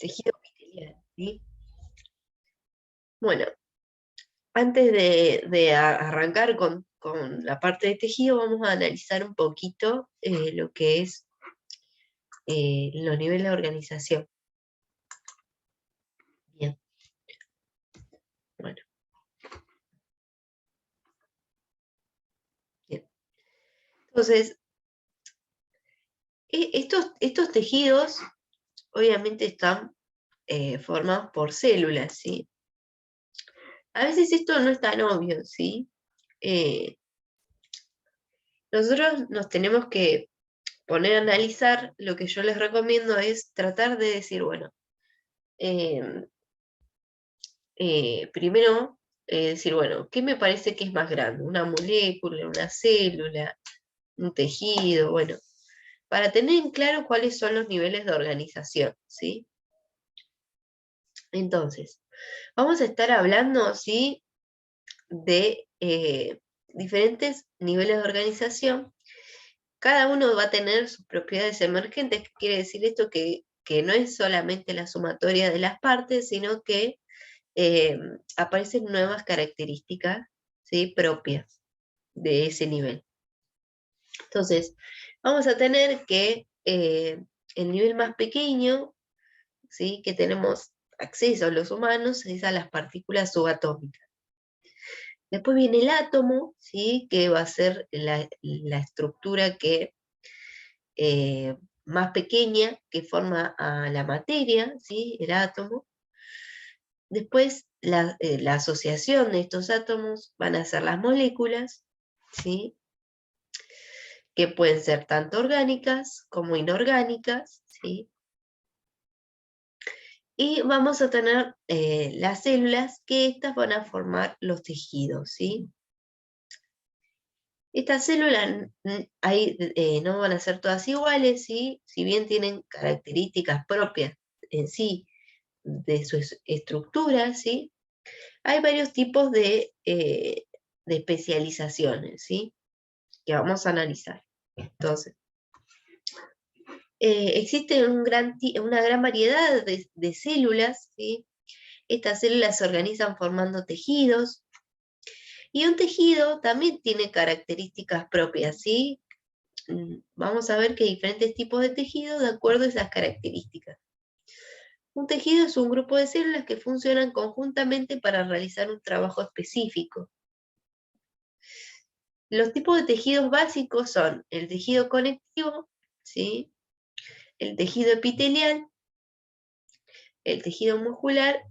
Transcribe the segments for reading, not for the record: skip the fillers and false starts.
tejido epitelial, ¿sí? Bueno, antes de arrancar con la parte de tejido, vamos a analizar un poquito lo que es los niveles de organización. Bien, bueno, bien. Entonces, estos tejidos obviamente están formados por células, ¿sí? A veces esto no es tan obvio, ¿sí? Eh, nosotros nos tenemos que poner a analizar. Lo que yo les recomiendo es tratar de decir, bueno, em, primero decir, bueno, ¿qué me parece que es más grande? ¿Una molécula, una célula, un tejido? Bueno, para tener en claro cuáles son los niveles de organización, ¿sí? Entonces, vamos a estar hablando, ¿sí?, de diferentes niveles de organización. Cada uno va a tener sus propiedades emergentes. ¿Qué quiere decir esto? Que no es solamente la sumatoria de las partes, sino que aparecen nuevas características, ¿sí?, propias de ese nivel. Entonces, vamos a tener que el nivel más pequeño, ¿sí?, que tenemos acceso a los humanos, es a las partículas subatómicas. Después viene el átomo, ¿sí?, que va a ser la estructura que, más pequeña que forma a la materia, ¿sí?, el átomo. Después, la asociación de estos átomos van a ser las moléculas, ¿sí?, que pueden ser tanto orgánicas como inorgánicas, ¿sí? Y vamos a tener las células, que estas van a formar los tejidos, ¿sí? Estas células no van a ser todas iguales, ¿sí? Si bien tienen características propias en sí de su estructura, ¿sí? Hay varios tipos de especializaciones, ¿sí?, que vamos a analizar. Entonces, existe una gran variedad de células, ¿sí? Estas células se organizan formando tejidos, y un tejido también tiene características propias, ¿sí? Vamos a ver que hay diferentes tipos de tejidos de acuerdo a esas características. Un tejido es un grupo de células que funcionan conjuntamente para realizar un trabajo específico. Los tipos de tejidos básicos son el tejido conectivo, ¿sí?, el tejido epitelial, el tejido muscular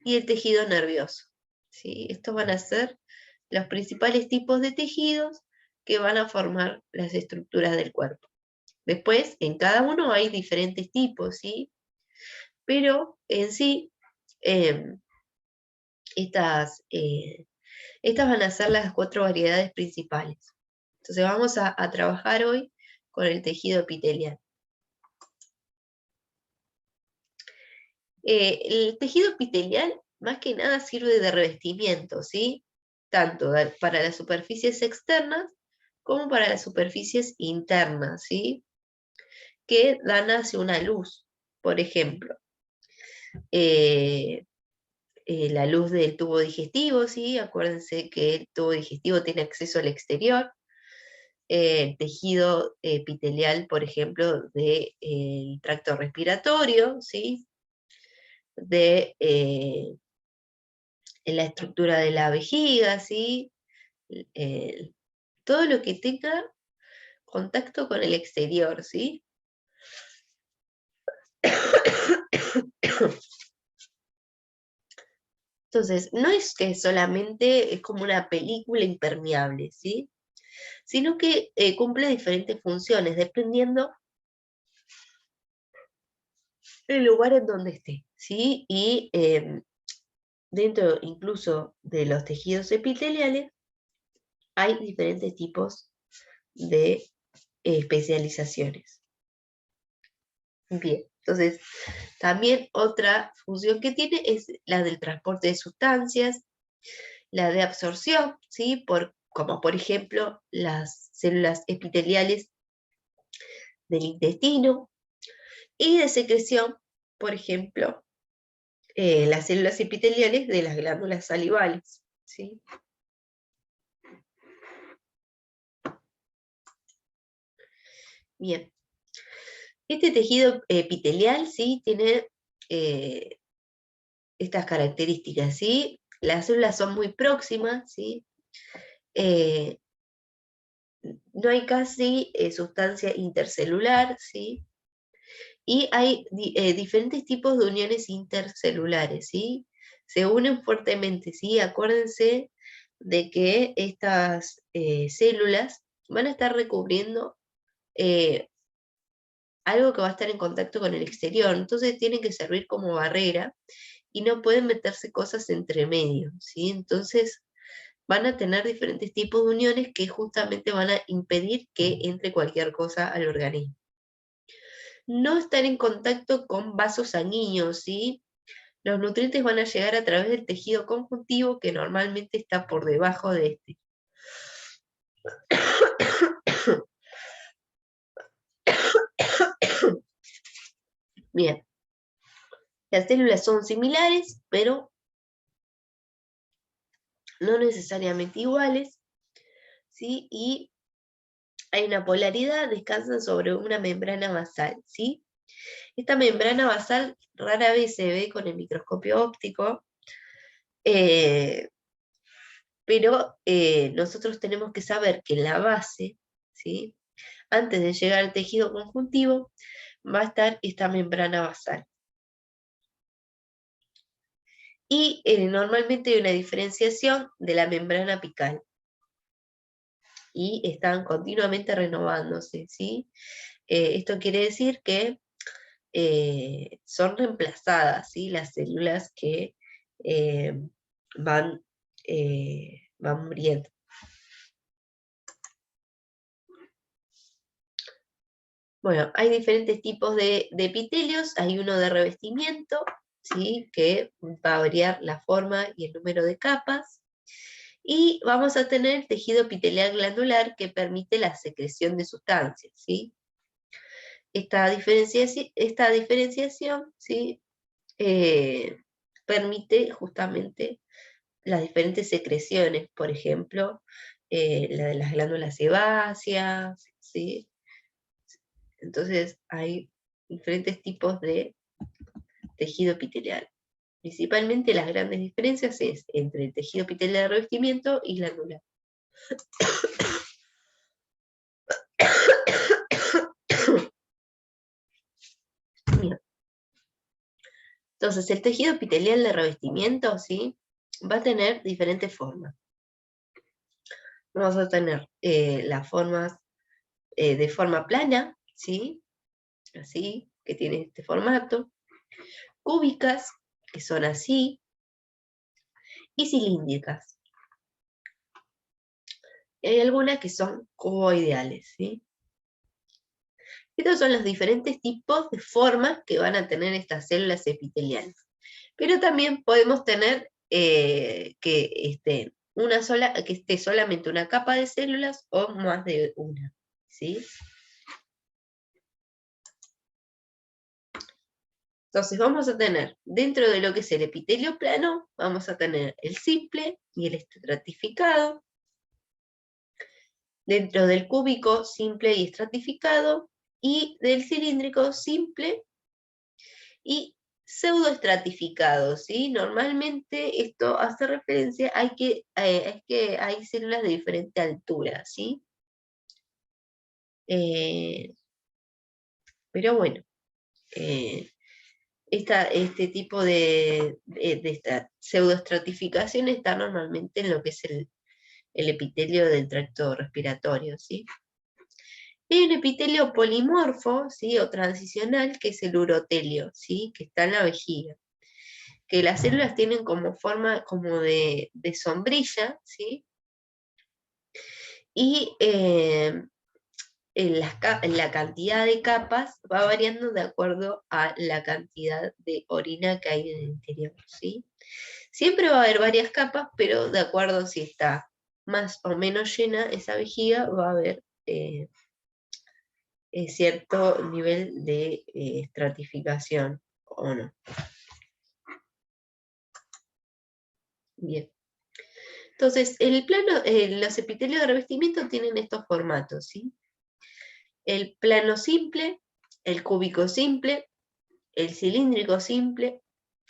y el tejido nervioso, ¿sí? Estos van a ser los principales tipos de tejidos que van a formar las estructuras del cuerpo. Después, en cada uno hay diferentes tipos, ¿sí? Pero en sí, estas van a ser las 4 variedades principales. Entonces vamos a trabajar hoy con el tejido epitelial. El tejido epitelial más que nada sirve de revestimiento, ¿sí? Tanto para las superficies externas como para las superficies internas, ¿sí?, que dan hacia una luz. Por ejemplo, la luz del tubo digestivo, ¿sí? Acuérdense que el tubo digestivo tiene acceso al exterior. El tejido epitelial, por ejemplo, del tracto respiratorio, ¿sí?, de la estructura de la vejiga, ¿sí? Todo lo que tenga contacto con el exterior, ¿sí? Entonces, no es que solamente es como una película impermeable, ¿sí?, sino que cumple diferentes funciones dependiendo del lugar en donde esté, ¿sí? Y dentro incluso de los tejidos epiteliales hay diferentes tipos de especializaciones. Bien, entonces también otra función que tiene es la del transporte de sustancias, la de absorción, ¿sí?, como por ejemplo las células epiteliales del intestino, y de secreción por ejemplo, las células epiteliales de las glándulas salivales, ¿sí? Bien. Este tejido epitelial, ¿sí? Tiene estas características, ¿sí? Las células son muy próximas, ¿sí? Eh, no hay casi sustancia intercelular, ¿sí? Y hay diferentes tipos de uniones intercelulares, ¿sí? Se unen fuertemente, ¿sí? Acuérdense de que estas células van a estar recubriendo eh, algo que va a estar en contacto con el exterior, entonces tienen que servir como barrera y no pueden meterse cosas entre medio, ¿sí? Entonces van a tener diferentes tipos de uniones que justamente van a impedir que entre cualquier cosa al organismo. No estar en contacto con vasos sanguíneos, ¿sí? Los nutrientes van a llegar a través del tejido conjuntivo que normalmente está por debajo de este. Bien, las células son similares, pero no necesariamente iguales, ¿sí? Y hay una polaridad, descansan sobre una membrana basal, ¿sí? Esta membrana basal rara vez se ve con el microscopio óptico, eh, pero nosotros tenemos que saber que en la base, ¿sí? Antes de llegar al tejido conjuntivo, va a estar esta membrana basal. Y normalmente hay una diferenciación de la membrana apical. Y están continuamente renovándose, ¿sí? Esto quiere decir que son reemplazadas, ¿sí? Las células que eh, van, van muriendo. Bueno, hay diferentes tipos de epitelios, hay uno de revestimiento, ¿sí? Que va a variar la forma y el número de capas, y vamos a tener el tejido epitelial glandular que permite la secreción de sustancias, ¿sí? Esta diferenciación, ¿sí? Permite justamente las diferentes secreciones, por ejemplo, la de las glándulas sebáceas, ¿sí? Entonces hay diferentes tipos de tejido epitelial. Principalmente las grandes diferencias es entre el tejido epitelial de revestimiento y glandular. Bien. Entonces, el tejido epitelial de revestimiento, ¿sí? Va a tener diferentes formas. Vamos a tener las formas de forma plana, ¿sí? Así, que tiene este formato. Cúbicas, que son así, y cilíndricas. Y hay algunas que son cuboidales, ¿sí? Estos son los diferentes tipos de formas que van a tener estas células epiteliales. Pero también podemos tener que esté solamente una capa de células o más de una, ¿sí? Entonces vamos a tener, dentro de lo que es el epitelio plano, vamos a tener el simple y el estratificado. Dentro del cúbico, simple y estratificado. Y del cilíndrico, simple y pseudoestratificado, ¿sí? Normalmente esto hace referencia a que hay células de diferente altura, ¿sí? Pero bueno, eh, este tipo de esta pseudoestratificación está normalmente en lo que es el epitelio del tracto respiratorio, ¿sí? Hay un epitelio polimorfo, ¿sí? O transicional, que es el urotelio, ¿sí? Que está en la vejiga. Que las células tienen como forma como de sombrilla, ¿sí? Y la cantidad de capas va variando de acuerdo a la cantidad de orina que hay en el interior, ¿sí? Siempre va a haber varias capas, pero de acuerdo a si está más o menos llena esa vejiga, va a haber cierto nivel de estratificación o no. Bien. Entonces, los epitelios de revestimiento tienen estos formatos, ¿sí? El plano simple, el cúbico simple, el cilíndrico simple,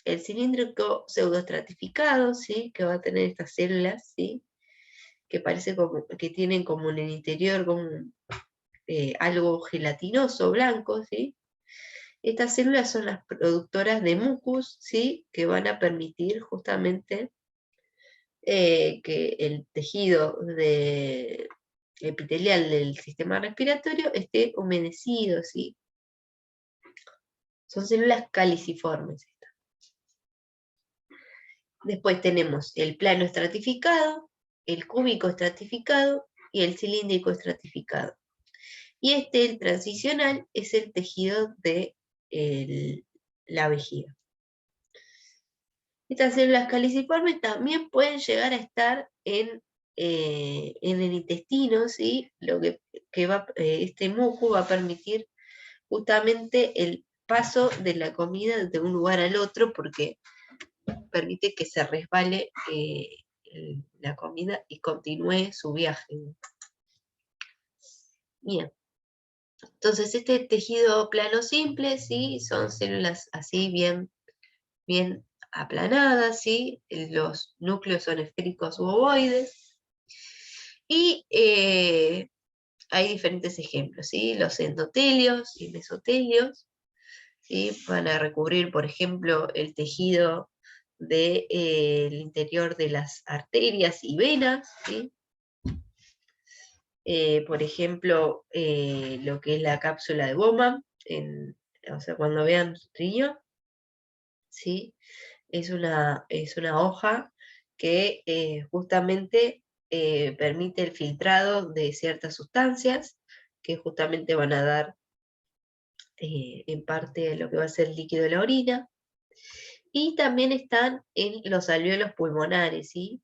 el cilíndrico pseudoestratificado, ¿sí? Que va a tener estas células, ¿sí? Que parece como que tienen como en el interior como algo gelatinoso, blanco, ¿sí? Estas células son las productoras de mucus, ¿sí? Que van a permitir justamente que el tejido epitelial del sistema respiratorio esté humedecido, ¿sí? Son células caliciformes. Después tenemos el plano estratificado, el cúbico estratificado y el cilíndrico estratificado. Y el transicional, es el tejido de la vejiga. Estas células caliciformes también pueden llegar a estar en el intestino, ¿sí? Este muco va a permitir justamente el paso de la comida de un lugar al otro, porque permite que se resbale la comida y continúe su viaje. Bien. Entonces, este tejido plano simple, ¿sí? Son células así bien aplanadas, ¿sí? Los núcleos son esféricos u ovoides. Y hay diferentes ejemplos, ¿sí? Los endotelios y mesotelios, ¿sí? Van a recubrir, por ejemplo, el tejido del interior de las arterias y venas, ¿sí? Por ejemplo, lo que es la cápsula de Bowman, o sea, cuando vean riñón, ¿sí? Es una hoja que justamente permite el filtrado de ciertas sustancias que justamente van a dar en parte lo que va a ser el líquido de la orina. Y también están en los alvéolos pulmonares, ¿sí?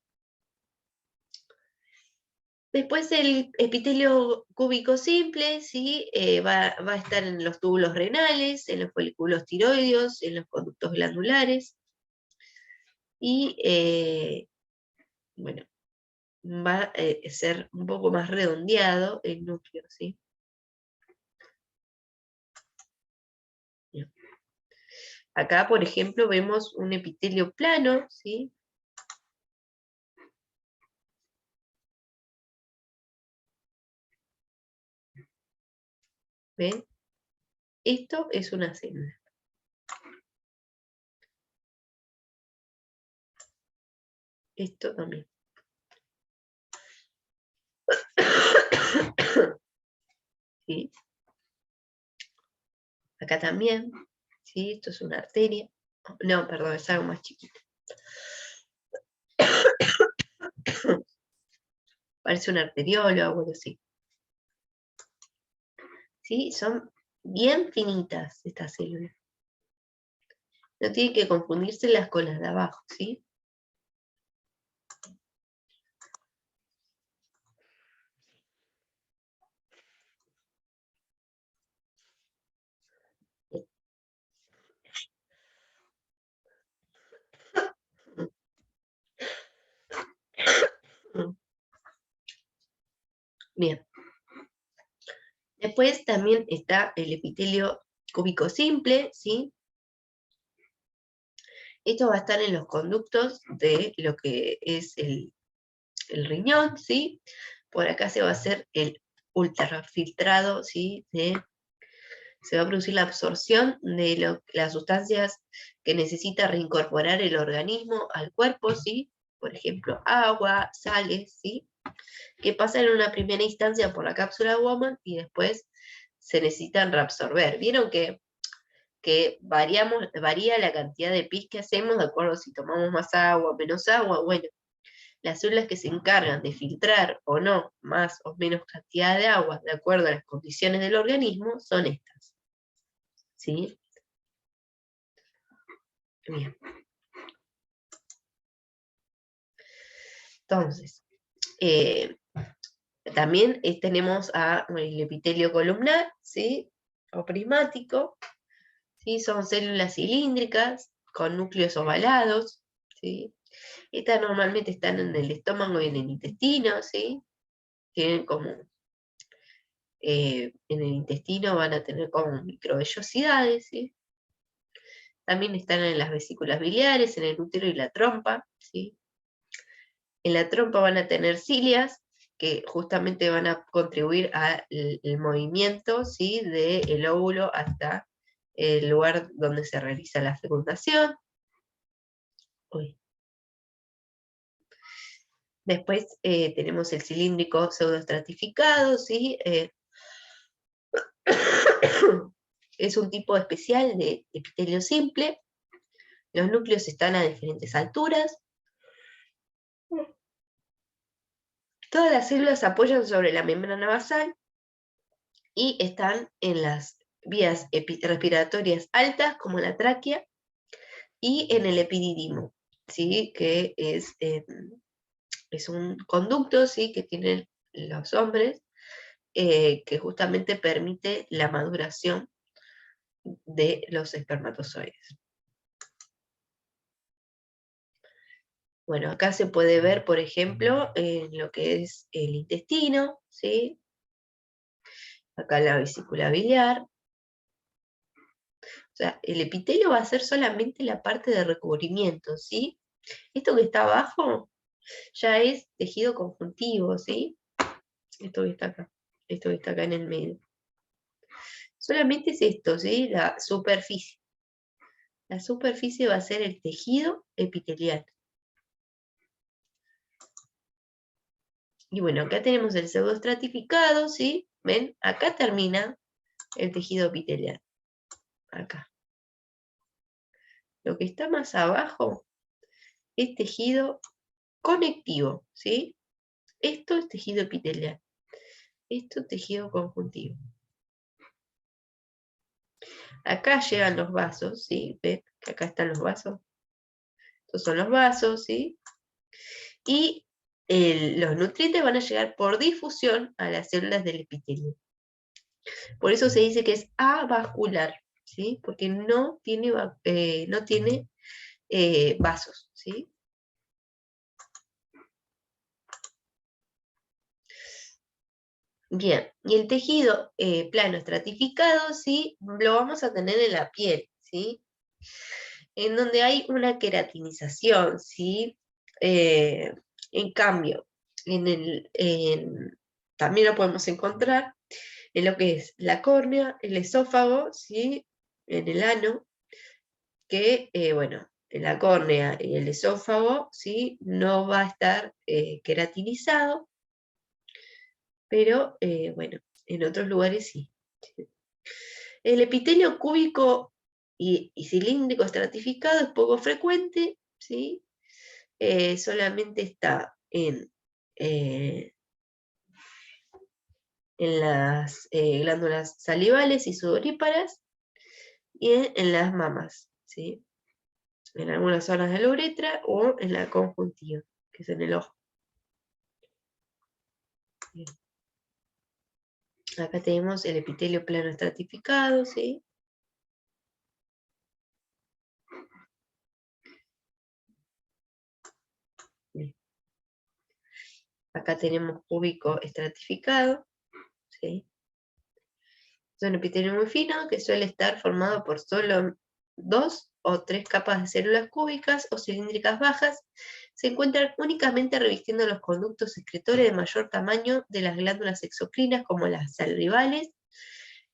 Después el epitelio cúbico simple, ¿sí? Va a estar en los túbulos renales, en los folículos tiroideos, en los conductos glandulares. Y bueno, va a ser un poco más redondeado el núcleo, ¿sí? Bien. Acá, por ejemplo, vemos un epitelio plano, ¿sí? ¿Ven? Esto es una célula. Esto también. ¿Sí? Acá también, ¿sí? Esto es una arteria. No, perdón, es algo más chiquito. Parece un arteriolo o algo así. ¿Sí? Son bien finitas estas células. No tienen que confundirse con las de abajo, ¿sí? Bien. Después también está el epitelio cúbico simple, ¿sí? Esto va a estar en los conductos de lo que es el riñón, ¿sí? Por acá se va a hacer el ultrafiltrado, ¿sí? Se va a producir la absorción de las sustancias que necesita reincorporar el organismo al cuerpo, ¿sí? Por ejemplo, agua, sales, ¿sí? Que pasan en una primera instancia por la cápsula de Bowman y después se necesitan reabsorber. Vieron que varía la cantidad de pis que hacemos de acuerdo si tomamos más agua o menos agua. Bueno, las células que se encargan de filtrar o no más o menos cantidad de agua de acuerdo a las condiciones del organismo son estas. ¿Sí? Bien. Entonces, también tenemos el epitelio columnar, ¿sí? O prismático, ¿sí? Son células cilíndricas con núcleos ovalados, ¿sí? Estas normalmente están en el estómago y en el intestino, ¿sí? Tienen como, en el intestino van a tener como microvellosidades, ¿sí? También están en las vesículas biliares, en el útero y la trompa, ¿sí? En la trompa van a tener cilias, que justamente van a contribuir al movimiento, ¿sí? Del óvulo hasta el lugar donde se realiza la fecundación. Uy. Después tenemos el cilíndrico pseudoestratificado, ¿sí? Es un tipo especial de epitelio simple. Los núcleos están a diferentes alturas. Todas las células se apoyan sobre la membrana basal y están en las vías respiratorias altas, como la tráquea, y en el epididimo, ¿sí? Que es un conducto, ¿sí? Que tienen los hombres, que justamente permite la maduración de los espermatozoides. Bueno, acá se puede ver, por ejemplo, lo que es el intestino, ¿sí? Acá la vesícula biliar. O sea, el epitelio va a ser solamente la parte de recubrimiento, ¿sí? Esto que está abajo ya es tejido conjuntivo, ¿sí? Esto que está acá, esto que está acá en el medio. Solamente es esto, ¿sí? La superficie. La superficie va a ser el tejido epitelial. Y bueno, acá tenemos el pseudoestratificado, ¿sí? ¿Ven? Acá termina el tejido epitelial. Acá. Lo que está más abajo es tejido conectivo, ¿sí? Esto es tejido epitelial. Esto es tejido conjuntivo. Acá llegan los vasos, ¿sí? ¿Ven? Que acá están los vasos. Estos son los vasos, ¿sí? Y los nutrientes van a llegar por difusión a las células del epitelio. Por eso se dice que es avascular, ¿sí? Porque no tiene vasos, ¿sí? Bien, y el tejido plano estratificado, ¿sí? Lo vamos a tener en la piel, ¿sí? En donde hay una queratinización, ¿sí? En cambio, también lo podemos encontrar en lo que es la córnea, el esófago, ¿sí? En el ano, que, bueno, en la córnea y el esófago, ¿sí? No va a estar queratinizado, pero, bueno, en otros lugares sí. El epitelio cúbico y cilíndrico estratificado es poco frecuente, ¿sí? Solamente está eh, en las glándulas salivales y sudoríparas y en las mamas, ¿sí? En algunas zonas de la uretra o en la conjuntiva, que es en el ojo. Bien. Acá tenemos el epitelio plano estratificado, ¿sí? Bien. Acá tenemos cúbico estratificado, ¿sí? Es un epitelio muy fino que suele estar formado por solo 2 o 3 capas de células cúbicas o cilíndricas bajas. Se encuentran únicamente revistiendo los conductos excretores de mayor tamaño de las glándulas exocrinas, como las salivales.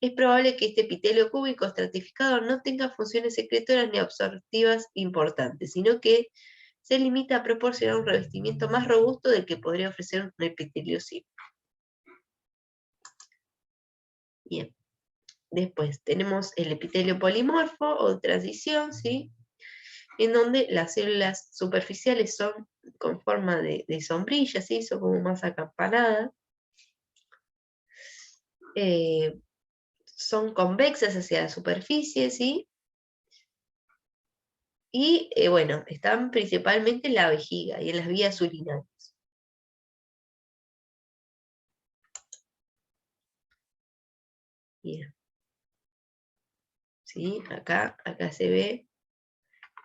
Es probable que este epitelio cúbico estratificado no tenga funciones secretoras ni absortivas importantes, sino que se limita a proporcionar un revestimiento más robusto del que podría ofrecer un epitelio simple. Bien. Después tenemos el epitelio polimorfo o de transición, ¿sí? En donde las células superficiales son con forma de sombrilla, ¿sí? Son como más acampanadas. Son convexas hacia la superficie, ¿sí? Y, bueno, están principalmente en la vejiga y en las vías urinarias. Bien. ¿sí? Acá se ve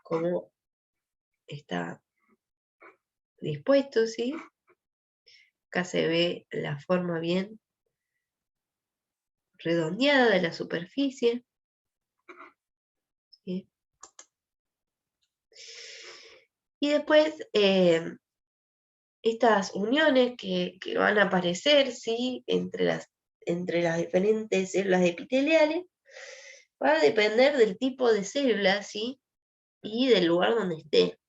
cómo está dispuesto, ¿sí? Acá se ve la forma bien redondeada de la superficie, ¿sí? Y después, estas uniones que van a aparecer, ¿sí? entre las diferentes células epiteliales, va a depender del tipo de célula, ¿sí? Y del lugar donde esté.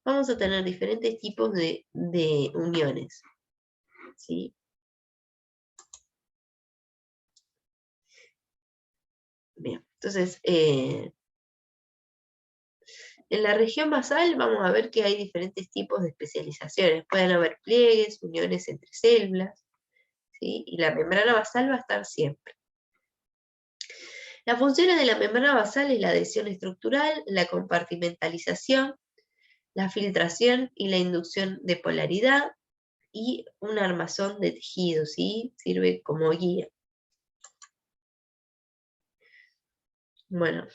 Vamos a tener diferentes tipos de uniones, ¿sí? Bien, entonces, en la región basal vamos a ver que hay diferentes tipos de especializaciones. Pueden haber pliegues, uniones entre células, ¿sí? Y la membrana basal va a estar siempre. Las funciones de la membrana basal es la adhesión estructural, la compartimentalización, la filtración y la inducción de polaridad, y un armazón de tejido, ¿sí? Sirve como guía. Bueno,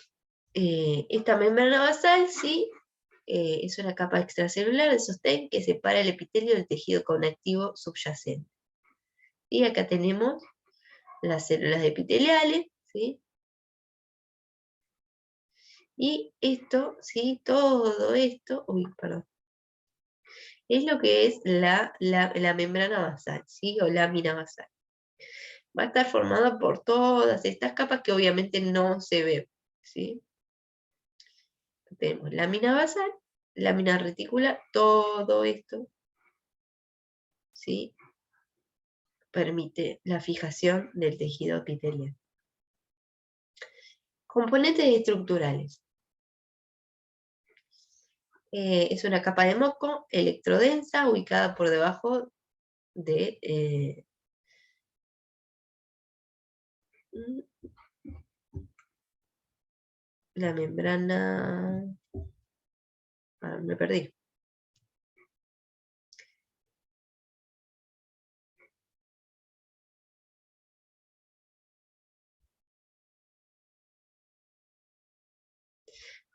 esta membrana basal, ¿sí? Es una capa extracelular de sostén que separa el epitelio del tejido conectivo subyacente. Y acá tenemos las células epiteliales, ¿sí? Y esto, ¿sí? Todo esto, perdón, es lo que es la membrana basal, ¿sí? O lámina basal. Va a estar formada por todas estas capas que obviamente no se ven, ¿sí? Tenemos lámina basal, lámina reticular, todo esto, ¿sí? Permite la fijación del tejido epitelial. Componentes estructurales. Es una capa de moco electrodensa ubicada por debajo de la membrana. Me perdí.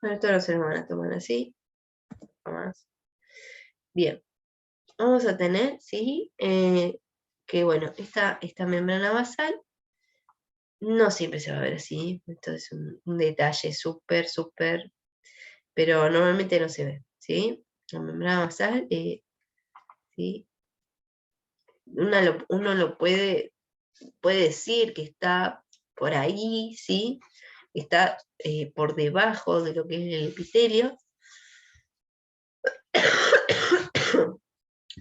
Bueno, esto no se lo van a tomar así. Más. Bien. Vamos a tener, ¿sí? Que bueno, esta membrana basal no siempre se va a ver así. Esto es un detalle súper, pero normalmente no se ve, ¿sí? La membrana basal, ¿sí? Uno lo puede decir que está por ahí, ¿sí? Está por debajo de lo que es el epitelio.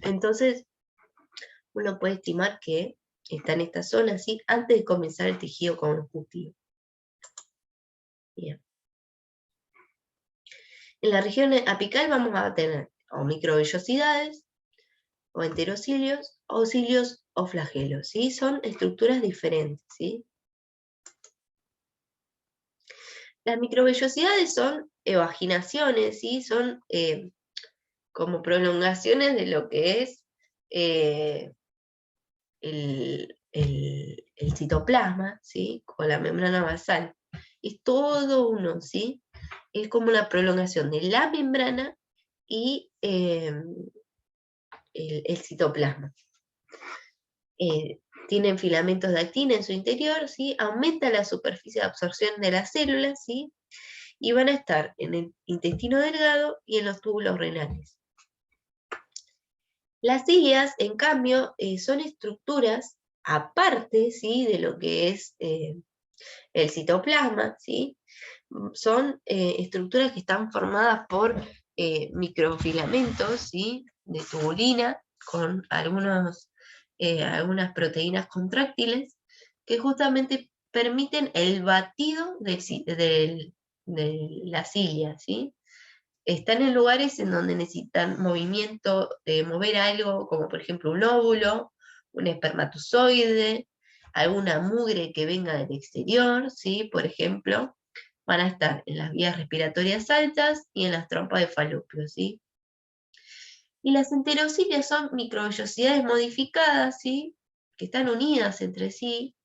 Entonces, uno puede estimar que está en esta zona, ¿sí? Antes de comenzar el tejido conjuntivo. Bien. En la región apical vamos a tener o microvellosidades, o enterocilios, o cilios o flagelos, ¿sí? Son estructuras diferentes, ¿sí? Las microvellosidades son evaginaciones, ¿sí? Son como prolongaciones de lo que es el citoplasma, ¿sí? Con la membrana basal. Es todo uno, ¿sí? Es como una prolongación de la membrana y el citoplasma. Tienen filamentos de actina en su interior, ¿sí? Aumenta la superficie de absorción de las células, ¿sí? Y van a estar en el intestino delgado y en los túbulos renales. Las cilias, en cambio, son estructuras aparte, ¿sí? De lo que es el citoplasma, ¿sí? Son estructuras que están formadas por microfilamentos, ¿sí? De tubulina con algunas proteínas contráctiles que justamente permiten el batido de la cilia, ¿sí? Están en lugares en donde necesitan movimiento, de mover algo, como por ejemplo un óvulo, un espermatozoide, alguna mugre que venga del exterior, ¿sí? Por ejemplo, van a estar en las vías respiratorias altas y en las trompas de falopio, ¿sí? Y las enterocilias son microvellosidades modificadas, ¿sí? Que están unidas entre sí,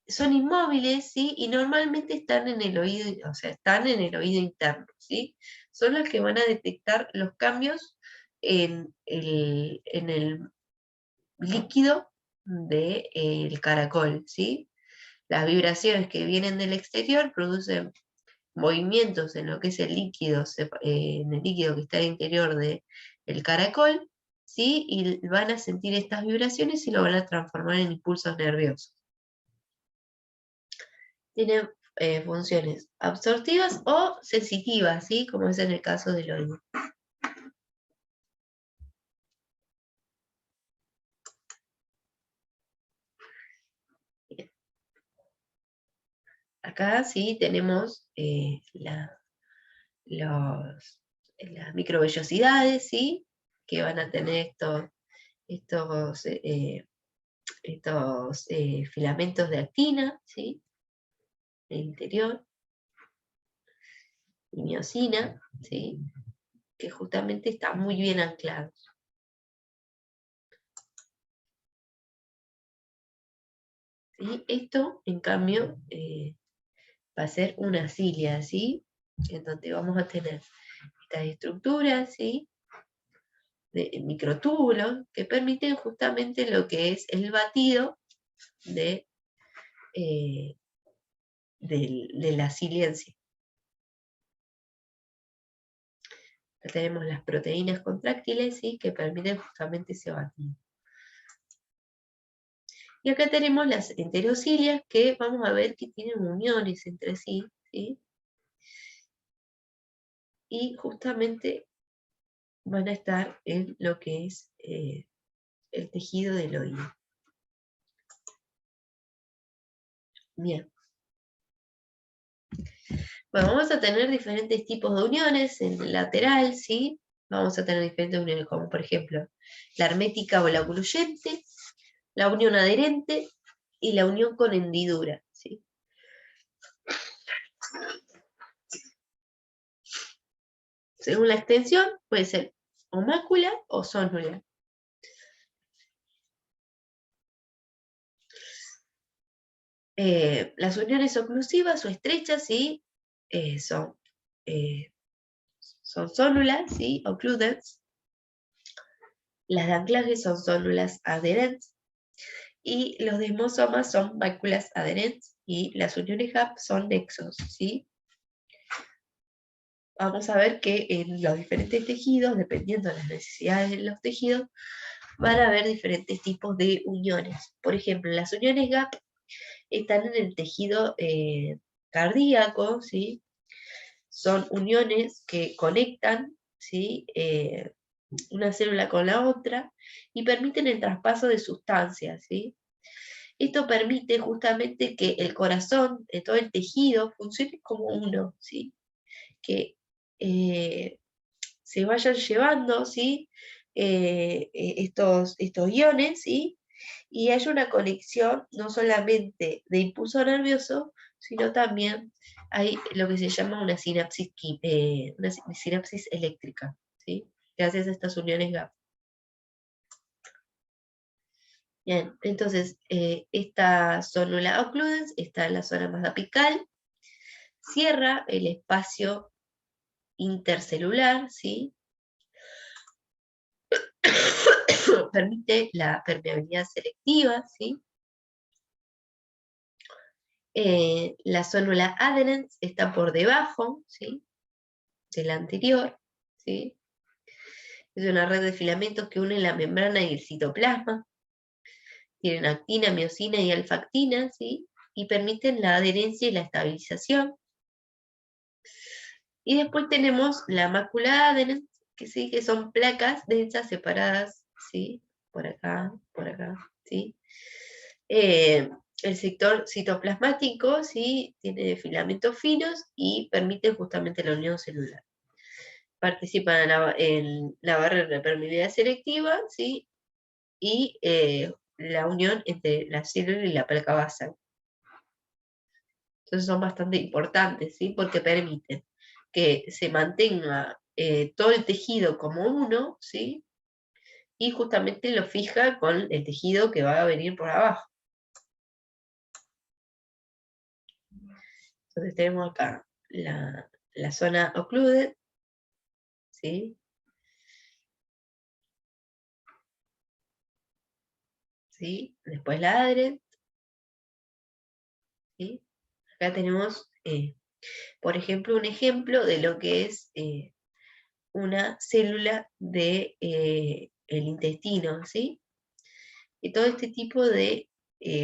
son inmóviles, ¿sí? Y normalmente están en el oído, o sea, están en el oído interno, ¿sí? Son los que van a detectar los cambios en el líquido del caracol, ¿sí? Las vibraciones que vienen del exterior producen movimientos en lo que es el líquido, en el líquido que está al interior del caracol, ¿sí? Y van a sentir estas vibraciones y lo van a transformar en impulsos nerviosos. Tienen funciones absortivas o sensitivas, ¿sí? Como es en el caso del oído. Bien. Acá sí tenemos las microvellosidades, ¿sí? Que van a tener estos, filamentos de actina, ¿sí? En el interior, y miosina, ¿sí? Que justamente están muy bien anclados. ¿Sí? Esto, en cambio, va a ser una cilia, ¿sí? En donde vamos a tener estas estructuras, ¿sí? De microtúbulos que permiten justamente lo que es el batido de, eh, de la cilia en sí. Acá tenemos las proteínas contráctiles, ¿sí? Que permiten justamente ese batido. Y acá tenemos las enterocilias que vamos a ver que tienen uniones entre sí, ¿sí? Y justamente van a estar en lo que es el tejido del oído. Bien. Bueno, vamos a tener diferentes tipos de uniones en el lateral, ¿sí? Vamos a tener diferentes uniones, como por ejemplo la hermética o la ocluyente, la unión adherente y la unión con hendidura, ¿sí? Según la extensión, puede ser o mácula o zónula. Las uniones oclusivas o estrechas, ¿sí? Eh, son, eh, son zónulas, ¿sí? Occludents. Las de anclaje son zónulas adherentes. Y los desmosomas son máculas adherentes. Y las uniones GAP son nexos, ¿sí? Vamos a ver que en los diferentes tejidos, dependiendo de las necesidades de los tejidos, van a haber diferentes tipos de uniones. Por ejemplo, las uniones GAP están en el tejido cardíaco, ¿sí? Son uniones que conectan, ¿sí? Una célula con la otra y permiten el traspaso de sustancias, ¿sí? Esto permite justamente que el corazón de todo el tejido funcione como uno, ¿sí? Que se vayan llevando, ¿sí? Estos iones, ¿sí? Y haya una conexión no solamente de impulso nervioso, sino también hay lo que se llama una sinapsis, una sinapsis eléctrica, ¿sí? Gracias a estas uniones GAP. Bien, entonces esta zónula occludens está en la zona más apical, cierra el espacio intercelular, ¿sí? Permite la permeabilidad selectiva, ¿sí? La zónula adherens está por debajo, ¿sí? De la anterior, ¿sí? Es una red de filamentos que une la membrana y el citoplasma. Tienen actina, miosina y alfa-actina, ¿sí? Y permiten la adherencia y la estabilización. Y después tenemos la mácula adherens, que sí, que son placas densas separadas, ¿sí? Por acá, ¿sí? El sector citoplasmático, ¿sí? Tiene filamentos finos y permite justamente la unión celular. Participan en la barrera de permeabilidad selectiva, ¿sí? Y la unión entre la célula y la placa basal. Entonces son bastante importantes, ¿sí? Porque permiten que se mantenga todo el tejido como uno, ¿sí? Y justamente lo fija con el tejido que va a venir por abajo. Entonces tenemos acá la zona occluded, ¿sí? ¿Sí? Después la adherent, ¿sí? Acá tenemos, por ejemplo, un ejemplo de lo que es una célula de el intestino, ¿sí? Y todo este tipo de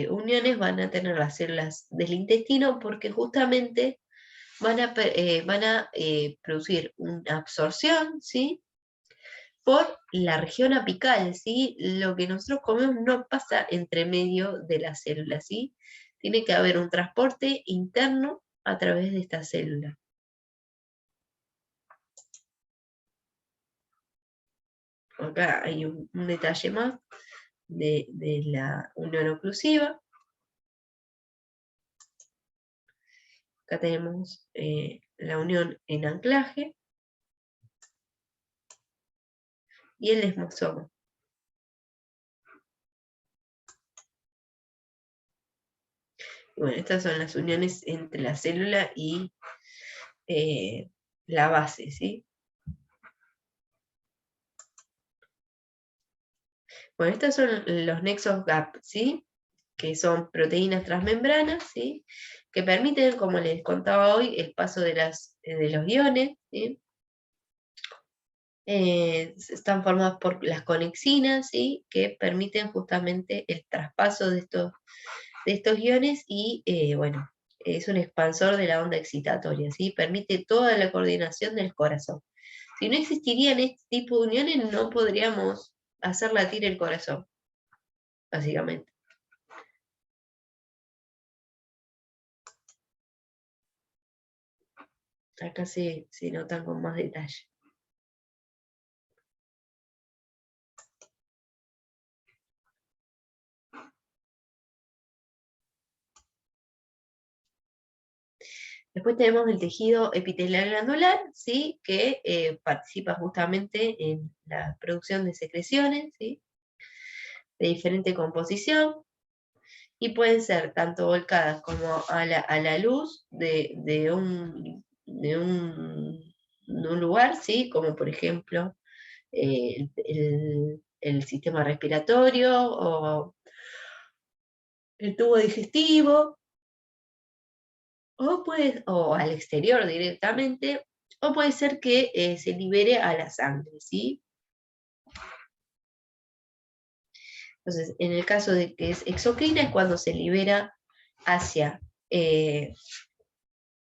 uniones van a tener las células del intestino porque justamente van a producir una absorción, ¿sí? Por la región apical, ¿sí? Lo que nosotros comemos no pasa entre medio de las células, ¿sí? Tiene que haber un transporte interno a través de esta célula. Acá hay un detalle más de la unión oclusiva. Acá tenemos la unión en anclaje y el desmosoma. Bueno, estas son las uniones entre la célula y la base, ¿sí? Bueno, estos son los nexos gap, ¿sí? Que son proteínas transmembranas, ¿sí? Que permiten, como les contaba hoy, el paso de los iones, ¿sí? Están formadas por las conexinas, ¿sí? Que permiten justamente el traspaso de estos iones y, bueno, es un expansor de la onda excitatoria, ¿sí? Permite toda la coordinación del corazón. Si no existirían este tipo de uniones, no podríamos hacer latir el corazón, básicamente. Acá se notan con más detalle. Después tenemos el tejido epitelial glandular, ¿sí? Que participa justamente en la producción de secreciones, ¿sí? De diferente composición, y pueden ser tanto volcadas como a la luz de un lugar, ¿sí? Como por ejemplo el sistema respiratorio o el tubo digestivo, o al exterior directamente, o puede ser que se libere a la sangre, ¿sí? Entonces, en el caso de que es exocrina es cuando se libera hacia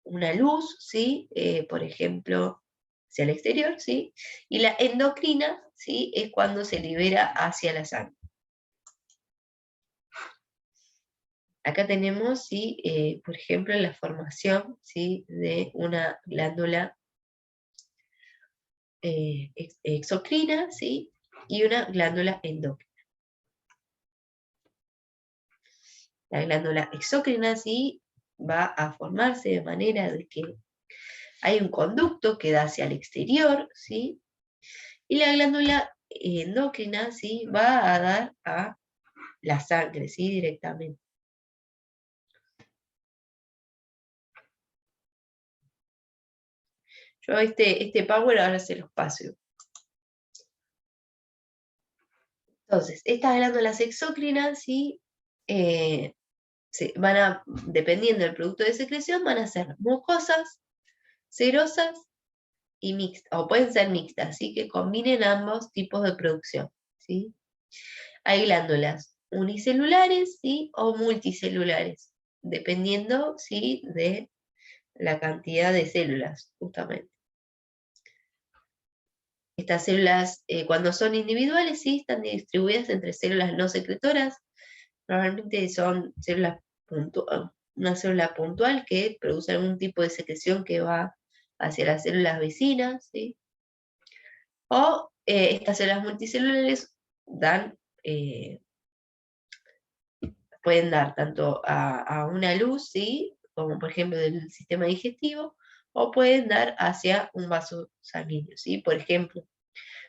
una luz, ¿sí? Por ejemplo, hacia el exterior, ¿sí? Y la endocrina, ¿sí? Es cuando se libera hacia la sangre. Acá tenemos, ¿sí? Por ejemplo, la formación, ¿sí? De una glándula exocrina, ¿sí? Y una glándula endocrina. La glándula exócrina, ¿sí? Va a formarse de manera de que hay un conducto que da hacia el exterior, ¿sí? Y la glándula endocrina, ¿sí? Va a dar a la sangre, ¿sí? Directamente. Yo este power ahora se los paso. Entonces, estas glándulas exócrinas, ¿sí? Dependiendo del producto de secreción, van a ser mucosas, serosas y mixtas, o pueden ser mixtas, así que combinen ambos tipos de producción, ¿sí? Hay glándulas unicelulares, ¿sí? O multicelulares, dependiendo, ¿sí? De la cantidad de células, justamente. Estas células, cuando son individuales, ¿sí? Están distribuidas entre células no secretoras. Normalmente son una célula puntual que produce algún tipo de secreción que va hacia las células vecinas, ¿sí? O estas células multicelulares pueden dar tanto a una luz, ¿sí? Como por ejemplo del sistema digestivo, o pueden dar hacia un vaso sanguíneo, ¿sí? Por ejemplo,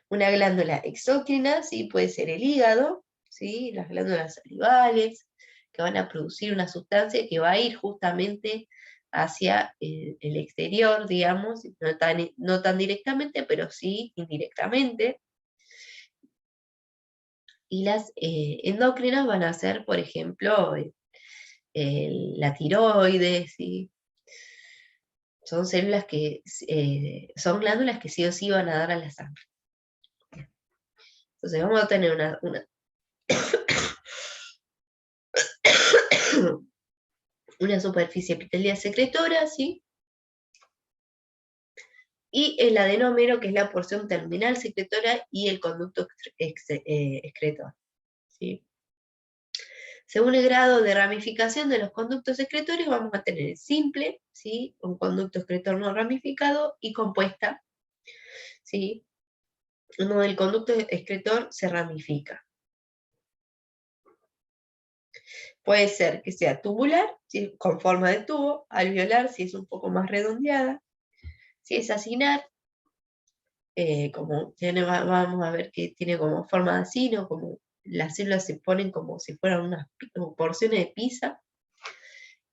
una glándula exócrina, ¿sí? Puede ser el hígado, ¿sí? Las glándulas salivales, que van a producir una sustancia que va a ir justamente hacia el exterior, digamos, no tan directamente, pero sí indirectamente. Y las endócrinas van a ser, por ejemplo, la tiroides, ¿sí? Son células que, son glándulas que sí o sí van a dar a la sangre. Entonces vamos a tener una superficie epitelial secretora, ¿sí? Y el adenómero, que es la porción terminal secretora, y el conducto excretor, ¿sí? Según el grado de ramificación de los conductos excretorios, vamos a tener simple, ¿sí? Un conducto excretor no ramificado, y compuesta, ¿sí? Donde el conducto excretor se ramifica. Puede ser que sea tubular, ¿sí? Con forma de tubo, alveolar, si es un poco más redondeada, si es acinar, como vamos a ver que tiene como forma de asino, como las células se ponen como si fueran unas porciones de pizza,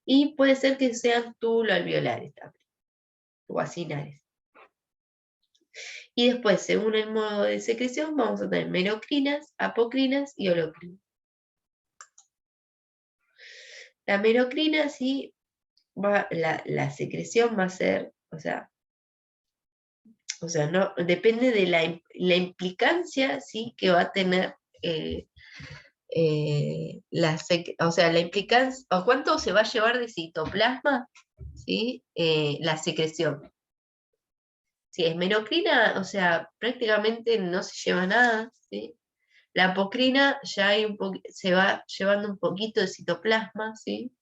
y puede ser que sean tubulo-alveolares también, o acinares. Y después, según el modo de secreción, vamos a tener merocrinas, apocrinas y holocrinas. La merocrina, sí, la secreción va a ser, o sea, no, depende de la implicancia, ¿sí? Que va a tener o sea, la implicancia, o cuánto se va a llevar de citoplasma, ¿sí? La secreción. Si es merocrina, o sea, prácticamente no se lleva nada, ¿sí? La apocrina ya se va llevando un poquito de citoplasma, ¿sí?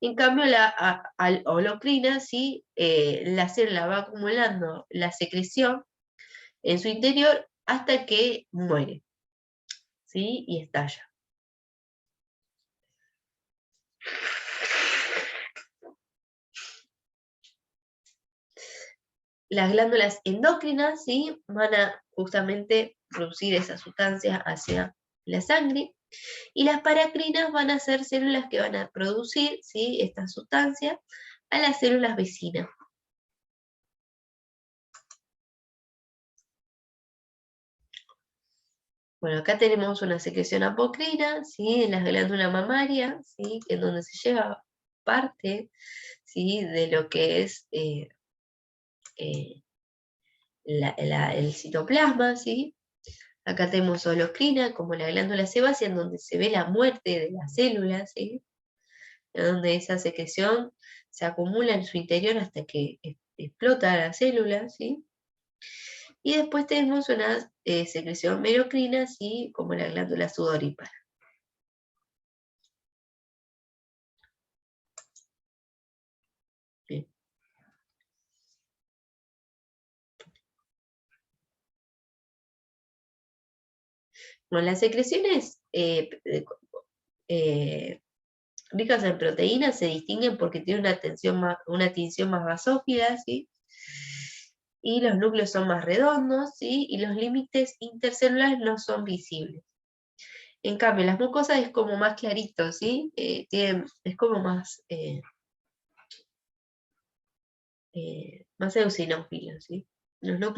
En cambio, la holocrina, ¿sí? La célula va acumulando la secreción en su interior hasta que muere, ¿sí? Y estalla. Las glándulas endócrinas, ¿sí? Van a justamente producir esas sustancias hacia la sangre, y las paracrinas van a ser células que van a producir, ¿sí? Estas sustancias a las células vecinas. Bueno, acá tenemos una secreción apocrina, ¿sí? En las glándulas mamarias, ¿sí? En donde se lleva parte, ¿sí? De lo que es eh, el citoplasma, ¿sí? Acá tenemos holocrina, como la glándula sebácea, en donde se ve la muerte de las células, ¿sí? En donde esa secreción se acumula en su interior hasta que explota la célula, ¿sí? Y después tenemos una secreción merocrina, ¿sí? Como la glándula sudorípara. Bien. Bueno, las secreciones ricas en proteínas se distinguen porque tienen una tinción más basófila, ¿sí? Y los núcleos son más redondos, ¿sí? Y los límites intercelulares no son visibles. En cambio, las mucosas es como más clarito, ¿sí? Es como más eosinófilo, ¿sí? Los núcleos